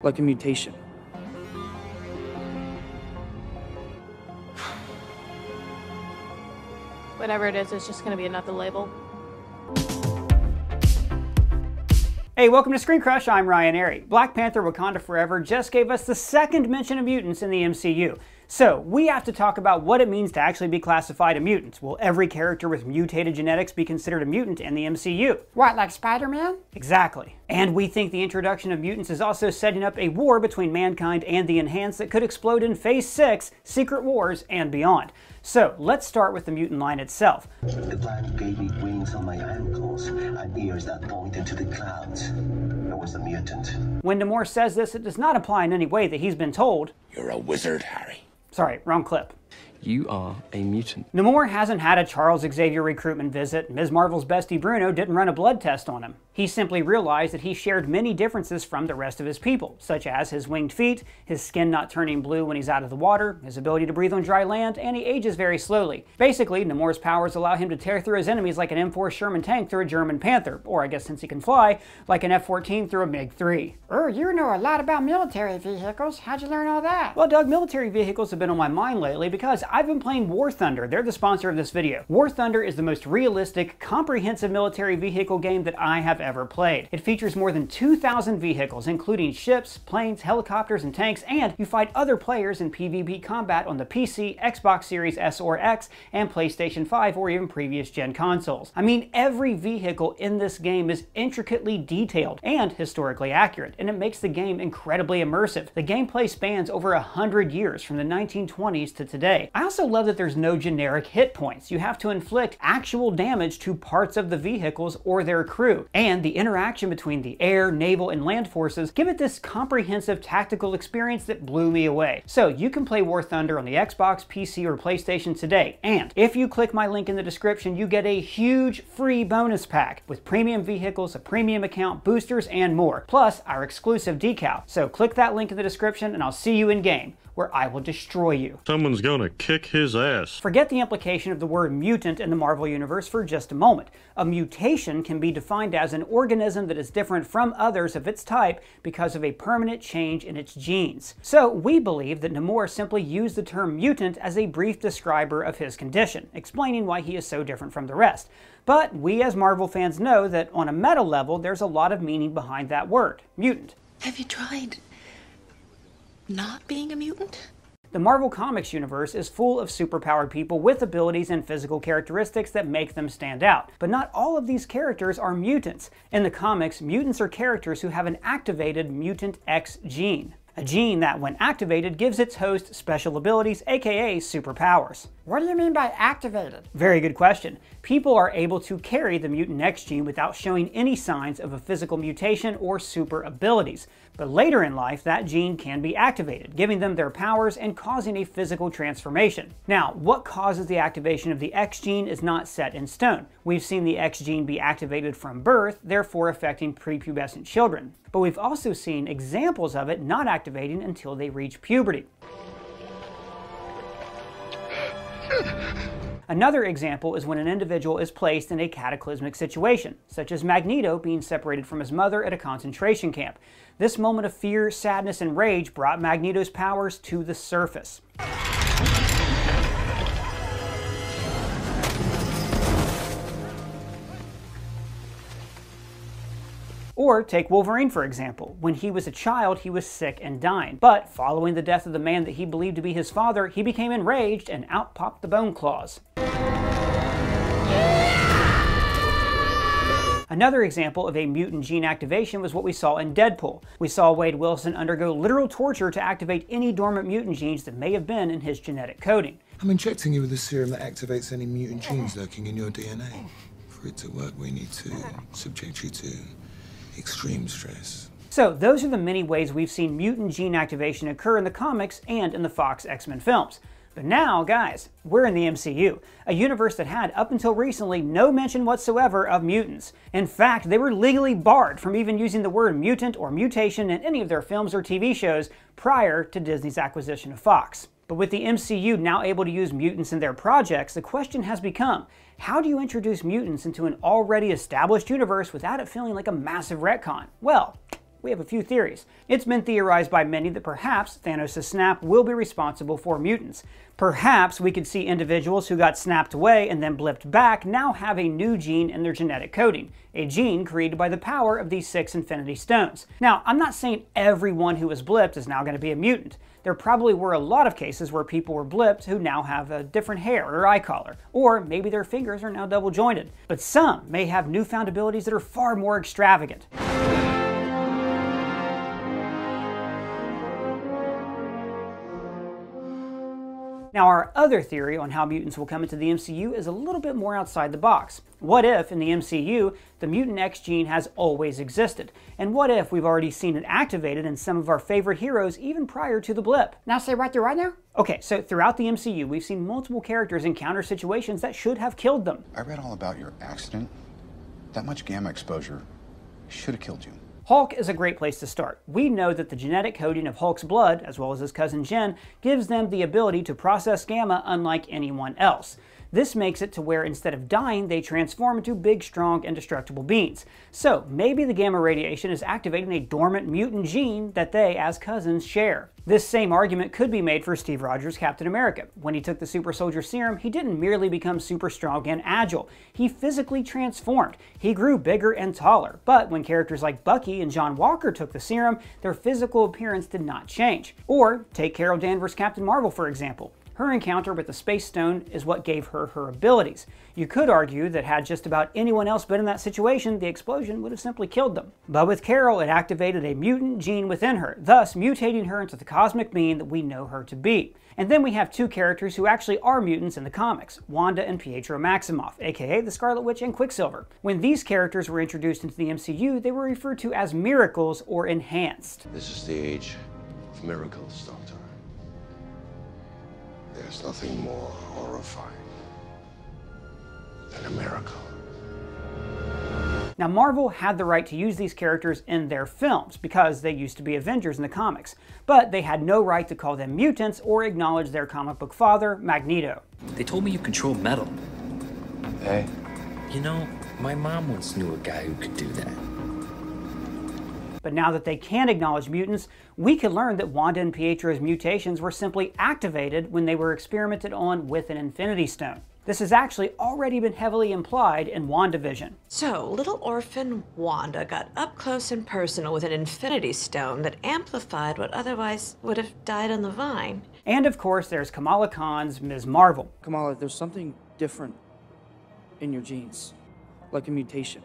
Like a mutation. Whatever it is, it's just going to be another label. Hey, welcome to ScreenCrush, I'm Ryan Airy. Black Panther Wakanda Forever just gave us the second mention of mutants in the MCU. So, we have to talk about what it means to actually be classified a mutant. Will every character with mutated genetics be considered a mutant in the MCU? What, like SpiderMan? Exactly. And we think the introduction of mutants is also setting up a war between mankind and the Enhanced that could explode in Phase 6, Secret Wars, and beyond. So, let's start with the mutant line itself. The plant gave me wings on my ankles and ears that pointed to the clouds. I was a mutant. When Namor says this, it does not imply in any way that he's been told, "You're a wizard, Harry." Sorry, wrong clip. You are a mutant. Namor hasn't had a Charlese Xavier recruitment visit. Ms. Marvel's bestie Bruno didn't run a blood test on him. He simply realized that he shared many differences from the rest of his people, such as his winged feet, his skin not turning blue when he's out of the water, his ability to breathe on dry land, and he ages very slowly. Basically, Namor's powers allow him to tear through his enemies like an M4 Sherman tank through a German Panther, or I guess since he can fly, like an F-14 through a MiG-3. You know a lot about military vehicles. How'd you learn all that? Well, Doug, military vehicles have been on my mind lately because I've been playing War Thunder. They're the sponsor of this video. War Thunder is the most realistic, comprehensive military vehicle game that I have ever played. It features more than 2,000 vehicles, including ships, planes, helicopters, and tanks, and you fight other players in PvP combat on the PC, Xbox Series S or X, and PlayStation 5 or even previous gen consoles. I mean, every vehicle in this game is intricately detailed and historically accurate, and it makes the game incredibly immersive. The gameplay spans over 100 years, from the 1920s to today. I also love that there's no generic hit points. You have to inflict actual damage to parts of the vehicles or their crew, and the interaction between the air, naval, and land forces give it this comprehensive tactical experience that blew me away. So you can play War Thunder on the Xbox, PC, or PlayStation today, and if you click my link in the description, you get a huge free bonus pack with premium vehicles, a premium account, boosters, and more, plus our exclusive decal. So click that link in the description and I'll see you in game, where I will destroy you. Someone's gonna kick his ass. Forget the implication of the word mutant in the Marvel Universe for just a moment. A mutation can be defined as an organism that is different from others of its type because of a permanent change in its genes. So we believe that Namor simply used the term mutant as a brief describer of his condition, explaining why he is so different from the rest. But we as Marvel fans know that on a meta level, there's a lot of meaning behind that word, mutant. Have you tried not being a mutant? The Marvel Comics universe is full of superpowered people with abilities and physical characteristics that make them stand out. But not all of these characters are mutants. In the comics, mutants are characters who have an activated mutant X gene. A gene that, when activated, gives its host special abilities, aka superpowers. What do you mean by activated? Very good question. People are able to carry the mutant X gene without showing any signs of a physical mutation or super abilities. But later in life, that gene can be activated, giving them their powers and causing a physical transformation. Now, what causes the activation of the X gene is not set in stone. We've seen the X gene be activated from birth, therefore affecting prepubescent children. But we've also seen examples of it not activating until they reach puberty. Another example is when an individual is placed in a cataclysmic situation, such as Magneto being separated from his mother at a concentration camp. This moment of fear, sadness, and rage brought Magneto's powers to the surface. Or take Wolverine, for example. When he was a child, he was sick and dying. But following the death of the man that he believed to be his father, he became enraged and out popped the bone claws. Another example of a mutant gene activation was what we saw in Deadpool. We saw Wade Wilson undergo literal torture to activate any dormant mutant genes that may have been in his genetic coding. I'm injecting you with a serum that activates any mutant genes lurking in your DNA. For it to work, we need to subject you to extreme stress. So those are the many ways we've seen mutant gene activation occur in the comics and in the Fox X-Men films. But now, guys, we're in the MCU, a universe that had, up until recently, no mention whatsoever of mutants. In fact, they were legally barred from even using the word mutant or mutation in any of their films or TV shows prior to Disney's acquisition of Fox. But with the MCU now able to use mutants in their projects, the question has become, how do you introduce mutants into an already established universe without it feeling like a massive retcon? Well, We have a few theories. It's been theorized by many that perhaps Thanos' snap will be responsible for mutants. Perhaps we could see individuals who got snapped away and then blipped back now have a new gene in their genetic coding, a gene created by the power of these 6 Infinity Stones. Now, I'm not saying everyone who was blipped is now going to be a mutant. There probably were a lot of cases where people were blipped who now have a different hair or eye color, or maybe their fingers are now double jointed. But some may have newfound abilities that are far more extravagant. Now, our other theory on how mutants will come into the MCU is a little bit more outside the box. What if, in the MCU, the Mutant X gene has always existed? And what if we've already seen it activated in some of our favorite heroes even prior to the blip? Now say what do I know? Okay, so throughout the MCU, we've seen multiple characters encounter situations that should have killed them. I read all about your accident. That much gamma exposure should have killed you. Hulk is a great place to start. We know that the genetic coding of Hulk's blood, as well as his cousin Jen, gives them the ability to process gamma unlike anyone else. This makes it to where instead of dying, they transform into big, strong, indestructible beings. So maybe the gamma radiation is activating a dormant mutant gene that they, as cousins, share. This same argument could be made for Steve Rogers' Captain America. When he took the super soldier serum, he didn't merely become super strong and agile. He physically transformed. He grew bigger and taller. But when characters like Bucky and John Walker took the serum, their physical appearance did not change. Or take Carol Danvers' Captain Marvel, for example. Her encounter with the Space Stone is what gave her her abilities. You could argue that had just about anyone else been in that situation, the explosion would have simply killed them. But with Carol, it activated a mutant gene within her, thus mutating her into the cosmic being that we know her to be. And then we have 2 characters who actually are mutants in the comics, Wanda and Pietro Maximoff, aka the Scarlet Witch and Quicksilver. When these characters were introduced into the MCU, they were referred to as miracles or enhanced. This is the age of miracles, Doctor. There's nothing more horrifying than a miracle. Now, Marvel had the right to use these characters in their films because they used to be Avengers in the comics, but they had no right to call them mutants or acknowledge their comic book father, Magneto. They told me you control metal. Hey? You know, my mom once knew a guy who could do that. But now that they can acknowledge mutants, we can learn that Wanda and Pietro's mutations were simply activated when they were experimented on with an Infinity Stone. This has actually already been heavily implied in WandaVision. So, little orphan Wanda got up close and personal with an Infinity Stone that amplified what otherwise would have died on the vine. And of course, there's Kamala Khan's Ms. Marvel. Kamala, there's something different in your genes, like a mutation.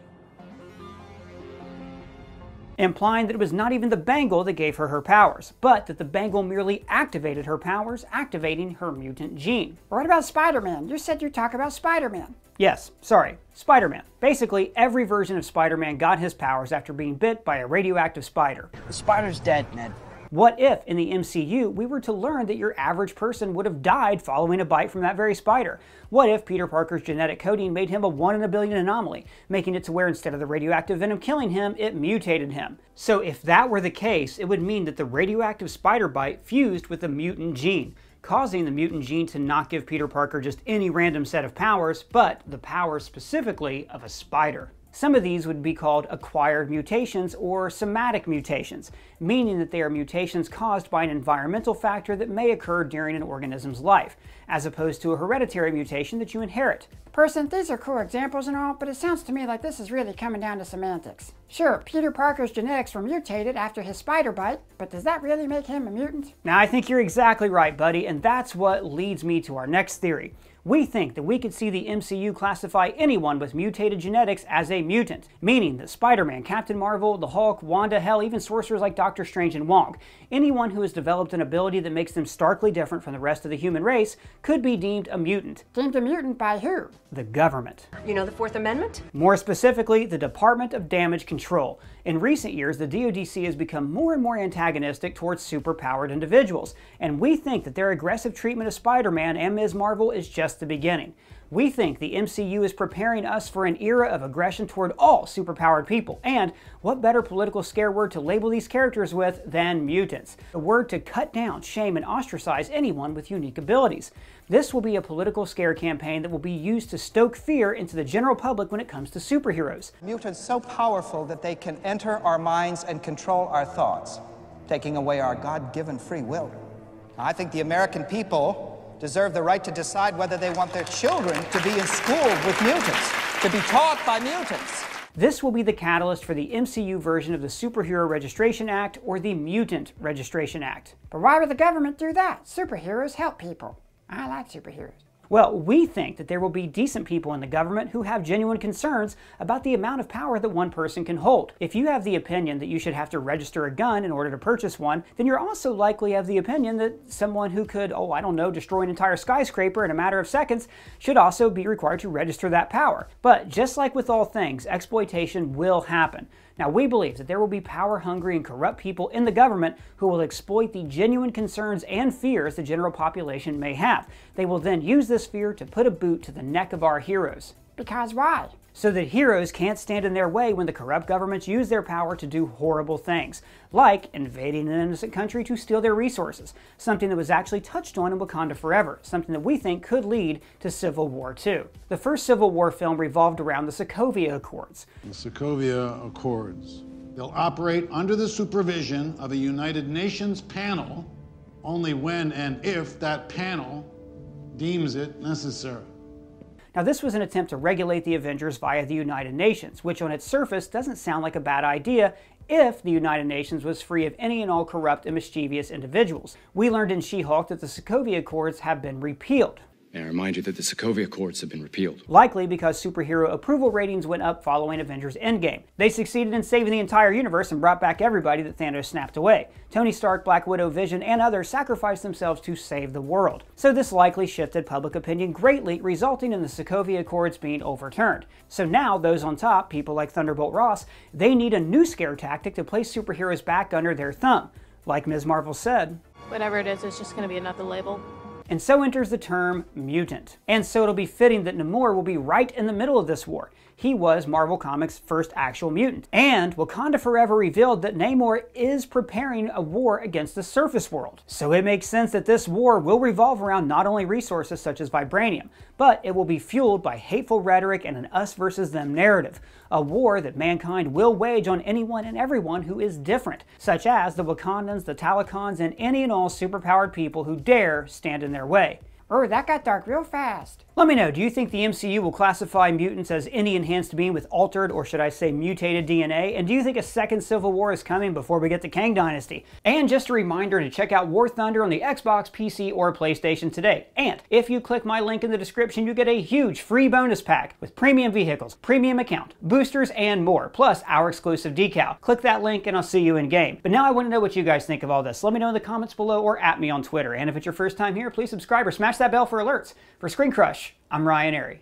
Implying that it was not even the bangle that gave her her powers, but that the bangle merely activated her powers, activating her mutant gene. What about Spider-Man? You said you'd talk about Spider-Man. Yes, sorry, Spider-Man. Basically, every version of Spider-Man got his powers after being bit by a radioactive spider. The spider's dead, Ned. What if, in the MCU, we were to learn that your average person would have died following a bite from that very spider? What if Peter Parker's genetic coding made him a 1 in a billion anomaly, making it to where instead of the radioactive venom killing him, it mutated him? So if that were the case, it would mean that the radioactive spider bite fused with the mutant gene, causing the mutant gene to not give Peter Parker just any random set of powers, but the powers specifically of a spider. Some of these would be called acquired mutations or somatic mutations, meaning that they are mutations caused by an environmental factor that may occur during an organism's life, as opposed to a hereditary mutation that you inherit. Person, these are cool examples and all, but it sounds to me like this is really coming down to semantics. Sure, Peter Parker's genetics were mutated after his spider bite, but does that really make him a mutant? Now, I think you're exactly right, buddy, and that's what leads me to our next theory. We think that we could see the MCU classify anyone with mutated genetics as a mutant, meaning that Spider-Man, Captain Marvel, the Hulk, Wanda, hell, even sorcerers like Doctor Strange and Wong, anyone who has developed an ability that makes them starkly different from the rest of the human race could be deemed a mutant. Deemed a mutant by who? The government. You know the Fourth Amendment? More specifically, the Department of Damage Control. In recent years, the DoDC has become more and more antagonistic towards superpowered individuals, and we think that their aggressive treatment of Spider-Man and Ms. Marvel is just the beginning. We think the MCU is preparing us for an era of aggression toward all superpowered people, and what better political scare word to label these characters with than mutants? A word to cut down, shame, and ostracize anyone with unique abilities. This will be a political scare campaign that will be used to stoke fear into the general public when it comes to superheroes. Mutants so powerful that they can enter our minds and control our thoughts, taking away our God-given free will. I think the American people deserve the right to decide whether they want their children to be in school with mutants, to be taught by mutants. This will be the catalyst for the MCU version of the Superhero Registration Act, or the Mutant Registration Act. But why would the government do that? Superheroes help people. I like superheroes. Well, we think that there will be decent people in the government who have genuine concerns about the amount of power that one person can hold. If you have the opinion that you should have to register a gun in order to purchase one, then you're also likely have the opinion that someone who could, I don't know, destroy an entire skyscraper in a matter of seconds should also be required to register that power. But just like with all things, exploitation will happen. Now, we believe that there will be power-hungry and corrupt people in the government who will exploit the genuine concerns and fears the general population may have. They will then use this fear to put a boot to the neck of our heroes. Because why? So that heroes can't stand in their way when the corrupt governments use their power to do horrible things, like invading an innocent country to steal their resources, something that was actually touched on in Wakanda Forever, something that we think could lead to Civil War II. The first Civil War film revolved around the Sokovia Accords. The Sokovia Accords. They'll operate under the supervision of a United Nations panel only when and if that panel deems it necessary. Now, this was an attempt to regulate the Avengers via the United Nations, which on its surface doesn't sound like a bad idea if the United Nations was free of any and all corrupt and mischievous individuals. We learned in She-Hulk that the Sokovia Accords have been repealed. May I remind you that the Sokovia Accords have been repealed. Likely because superhero approval ratings went up following Avengers Endgame. They succeeded in saving the entire universe and brought back everybody that Thanos snapped away. Tony Stark, Black Widow, Vision, and others sacrificed themselves to save the world. So this likely shifted public opinion greatly, resulting in the Sokovia Accords being overturned. So now those on top, people like Thunderbolt Ross, they need a new scare tactic to place superheroes back under their thumb. Like Ms. Marvel said, whatever it is, it's just going to be another label. And so enters the term mutant. And so it'll be fitting that Namor will be right in the middle of this war. He was Marvel Comics' first actual mutant. And Wakanda Forever revealed that Namor is preparing a war against the surface world. So it makes sense that this war will revolve around not only resources such as vibranium, but it will be fueled by hateful rhetoric and an us versus them narrative. A war that mankind will wage on anyone and everyone who is different, such as the Wakandans, the Talakans, and any and all superpowered people who dare stand in their way. Oh, that got dark real fast. Let me know, do you think the MCU will classify mutants as any enhanced being with altered, or should I say mutated DNA? And do you think a second Civil War is coming before we get to Kang Dynasty? And just a reminder to check out War Thunder on the Xbox, PC, or PlayStation today. And if you click my link in the description, you get a huge free bonus pack with premium vehicles, premium account, boosters, and more, plus our exclusive decal. Click that link and I'll see you in game. But now I want to know what you guys think of all this. Let me know in the comments below or at me on Twitter. And if it's your first time here, please subscribe or smash that bell for alerts. For ScreenCrush, I'm Ryan Airy.